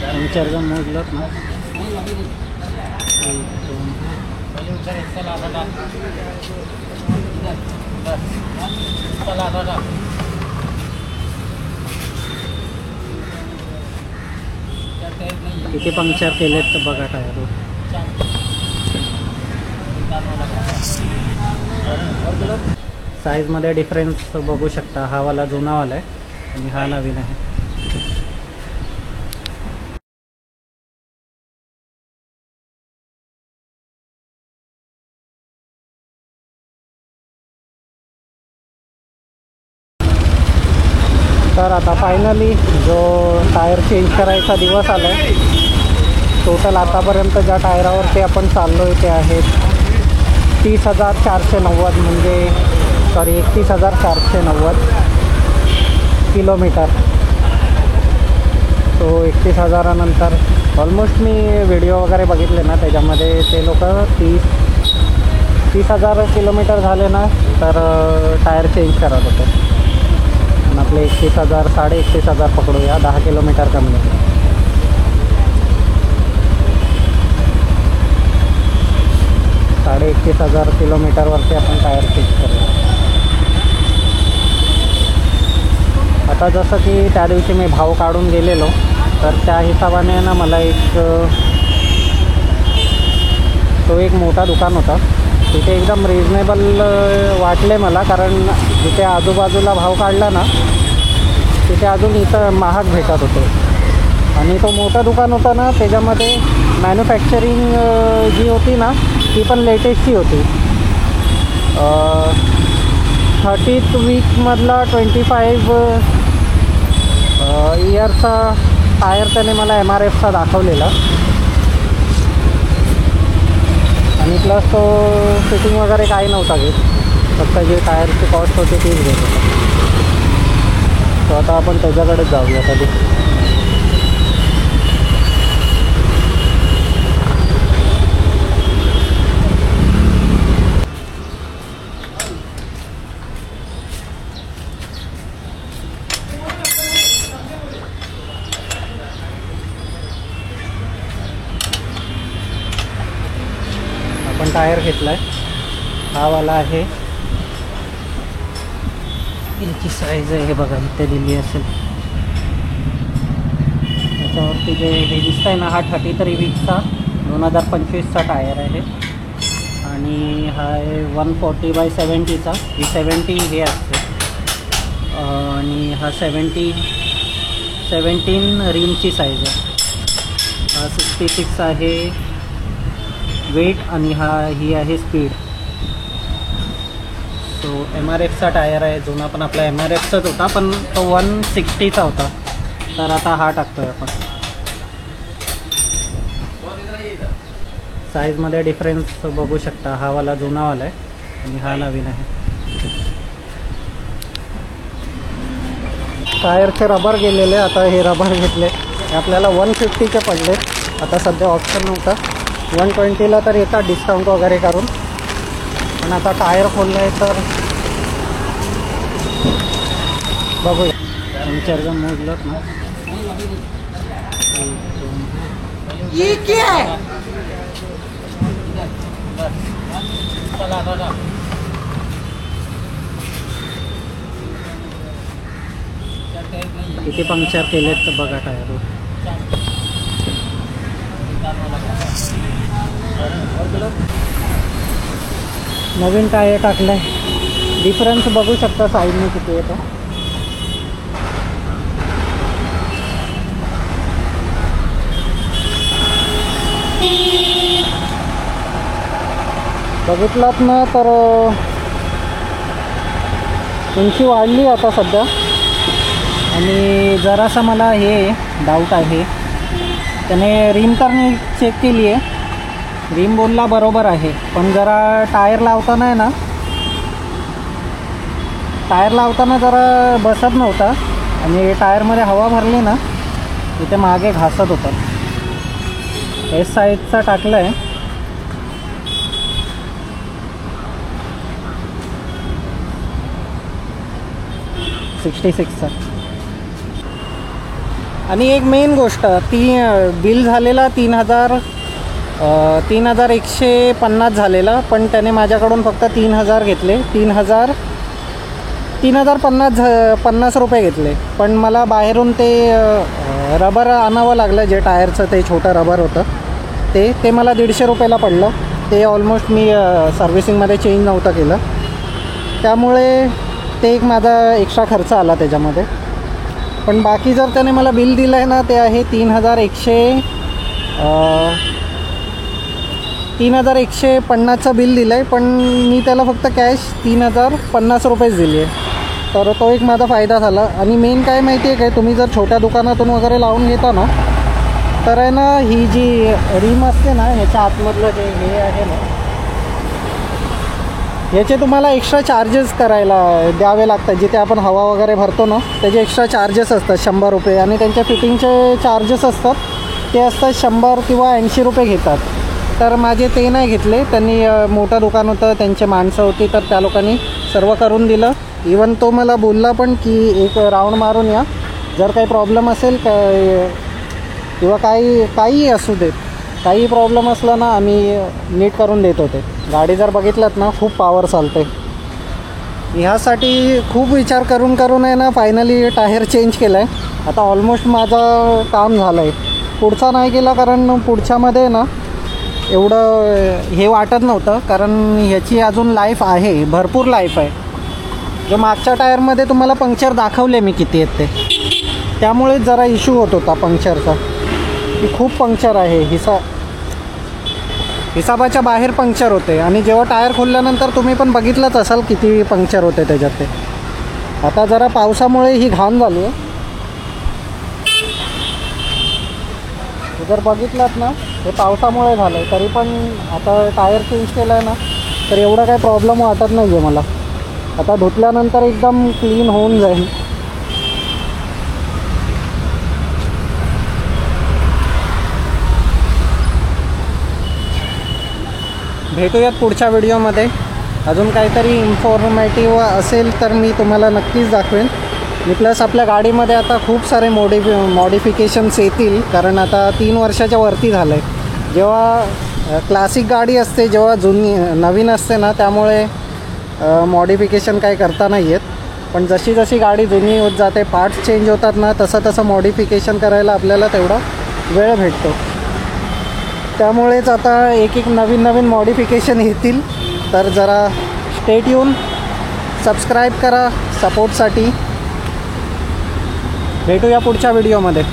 Puncture जर मोजलं ना किती पंक्चर केलेत तर बघा टायर. साईजमध्ये डिफरन्स बघू शकता. हा वाला जुनावाला आहे आणि हा नवीन आहे. तर आता फायनली जो टायर चेंज करायचा दिवस आला आहे. टोटल आतापर्यंत ज्या टायरावरती आपण चाललो आहे ते आहेत 30,490 म्हणजे सॉरी 31,490 किलोमीटर. तो 31,000नंतर ऑलमोस्ट मी व्हिडिओ वगैरे बघितले ना त्याच्यामध्ये ते लोक 30,000 किलोमीटर झाले ना तर टायर चेंज करत होते. आणि आपले 31,000 31,500 पकडूया, 10 किलोमीटर कमी होते. साडे 31,000 किलोमीटरवरती आपण टायर चेंज करूया. आता जसं की त्या दिवशी मी भाव काढून गेलेलो तर त्या हिशोबाने ना मला तो एक मोठा दुकान होता. तिथे एकदम रिजनेबल वाटले मला, कारण जिथे आजूबाजूला भाव काढला ना तिथे अजून इथं महाग भेटत होते. आणि तो मोठा दुकान होता ना त्याच्यामध्ये मॅन्युफॅक्चरिंग जी होती ना ती पण लेटेस्टची होती. 30th वीकमधला 25 इयरचा टायर त्याने मला MRFचा दाखवलेला. आणि प्लस तो फिटिंग वगैरे काही नव्हता घेत, फक्त जे टायरची कॉस्ट होती तीच घेत होता. तो आता आपण त्याच्याकडेच जाऊया कधी. आपण टायर घेतला आहे, हा वाला आहे. याची साईज आहे हे बघा इथे दिली असेल. त्याच्यावरती जे हे दिसत आहे ना हा 33 वीकचा 2025चा टायर आहे. आणि हा आहे 140/70चा. ही 70 हे असते. आणि हा 17 रिमची साईज आहे. हा 66 आहे वेट आणि ही आहे स्पीड. तो MRFचा टायर आहे. जुना पण आपला MRFचाच होता पण तो 160चा होता. तर आता हा टाकतोय आपण. साईजमध्ये डिफरन्स बघू शकता. हा वाला जुनावाला आहे आणि हा नवीन आहे. टायरचे रबर गेलेले, आता हे रबर घेतले. आपल्याला 150चे पडले. आता सध्या ऑप्शन नव्हता. 120ला तर येतात डिस्काउंट वगैरे करून. पण आता टायर खोललं आहे तर बघूया. पंक्चर जर मोजलं ना ये क्या है? किती पंक्चर केलेत तर बघा टायर. नवीन टायर टाकलं आहे. डिफरन्स बघू शकता साईडने किती येतो. बघितलात ना तर उंची वाढली आता सध्या. आणि जरासा मला हे डाऊट आहे. त्याने रिम तर मी चेक केली आहे. रिम बोलला बरोबर आहे, पण जरा टायर लावताना जरा बसत नव्हता. आणि टायरमध्ये हवा भरली ना इथे मागे घासत होतं. एस साईजचा टाकला आहे. 66चा. आणि एक मेन गोष्ट बिल झालेला 3,150 झालेला, पण त्याने माझ्याकडून फक्त 3,000 घेतले. 3,050 रुपये घेतले. पण मला बाहेरून ते रबर आणावं लागलं, जे टायरचं ते छोटं रबर होतं ते मला 150 रुपयाला पडलं. ते ऑलमोस्ट मी सर्व्हिसिंगमध्ये चेंज नव्हतं केलं, त्यामुळे ते एक माझा एक्स्ट्रा खर्च आला त्याच्यामध्ये. पण बाकी जर त्याने मला बिल दिलं आहे ना, ते आहे 3,150चं बिल दिलं आहे. पण मी त्याला फक्त कॅश 3,050 रुपयेच दिली आहे. तर तो एक माझा फायदा झाला. आणि मेन काय माहिती आहे काय, तुम्ही जर छोट्या दुकानातून वगैरे लावून घेता ना, तर आहे ना, ही जी रिम असते ना, ह्याच्या आतमधलं जे हे आहे ना, याचे तुम्हाला एक्स्ट्रा चार्जेस द्यावे लागतात. जिथे आपण हवा वगैरे भरतो ना, त्याचे एक्स्ट्रा चार्जेस असतात 100 रुपये. आणि त्यांच्या फिटिंगचे चार्जेस असतात, ते असतात 100 किंवा 80 रुपये घेतात. तर माझे ते नाही घेतले. त्यांनी मोठं दुकान होतं, त्यांचे माणसं होती, तर त्या लोकांनी सर्व करून दिलं. इवन तो मला बोलला पण की एक राऊंड मारून या, जर काही प्रॉब्लेम असेल किंवा काही असू देत, काही प्रॉब्लेम असला ना, आम्ही नीट करून देत होते. गाडी जर बघितलात ना, खूप पॉवर चालते. ह्यासाठी खूप विचार करून आहे ना, फायनली टायर चेंज केला आहे. आता ऑलमोस्ट माझं काम झालं आहे. पुढचा नाही केला, कारण पुढच्यामध्ये ना एवढं हे वाटत नव्हतं, कारण ह्याची अजून लाईफ आहे, भरपूर लाईफ आहे. जो मागच्या टायरमध्ये तुम्हाला पंक्चर दाखवले मी किती आहेत ते, त्यामुळेच जरा इश्यू होत होता पंक्चरचा, की खूप पंक्चर आहे. हिसाबाच्या बाहेर पंक्चर होते. आणि जेव्हा टायर खोलल्यानंतर तुम्ही पण बघितलंच असाल किती पंक्चर होते त्याच्यात ते. आता जरा पावसामुळे ही घाण झाली आहे. जर बघितलात ना, हे पावसामुळे झालं आहे. तरी पण आता टायर चेंज केलं आहे ना, तर एवढा काही प्रॉब्लेम वाटत नाही आहे मला. आता धुतल्यानंतर एकदम क्लीन होऊन जाईल. भेटूयात पुढच्या व्हिडिओमध्ये. अजून काहीतरी इन्फॉर्मेटिव्ह असेल तर मी तुम्हाला नक्कीच दाखवेन. आणि प्लस आपल्या गाडीमध्ये आता खूप सारे मॉडिफिकेशन्स येतील, कारण आता 3 वर्षाच्या वरती झालं आहे. जेव्हा क्लासिक गाडी असते, जेव्हा नवीन असते ना, त्यामुळे मॉडिफिकेशन काय करता नाही येत. पण जशी जशी गाडी जुनी होत जाते, पार्ट्स चेंज होतात ना, तसं मॉडिफिकेशन करायला आपल्याला तेवढा वेळ भेटतो. त्यामुळेच आता एक नवीन मॉडिफिकेशन येतील. तर जरा स्टे ट्यून, सबस्क्राईब करा सपोर्टसाठी. भेटूया पुढच्या व्हिडिओमध्ये.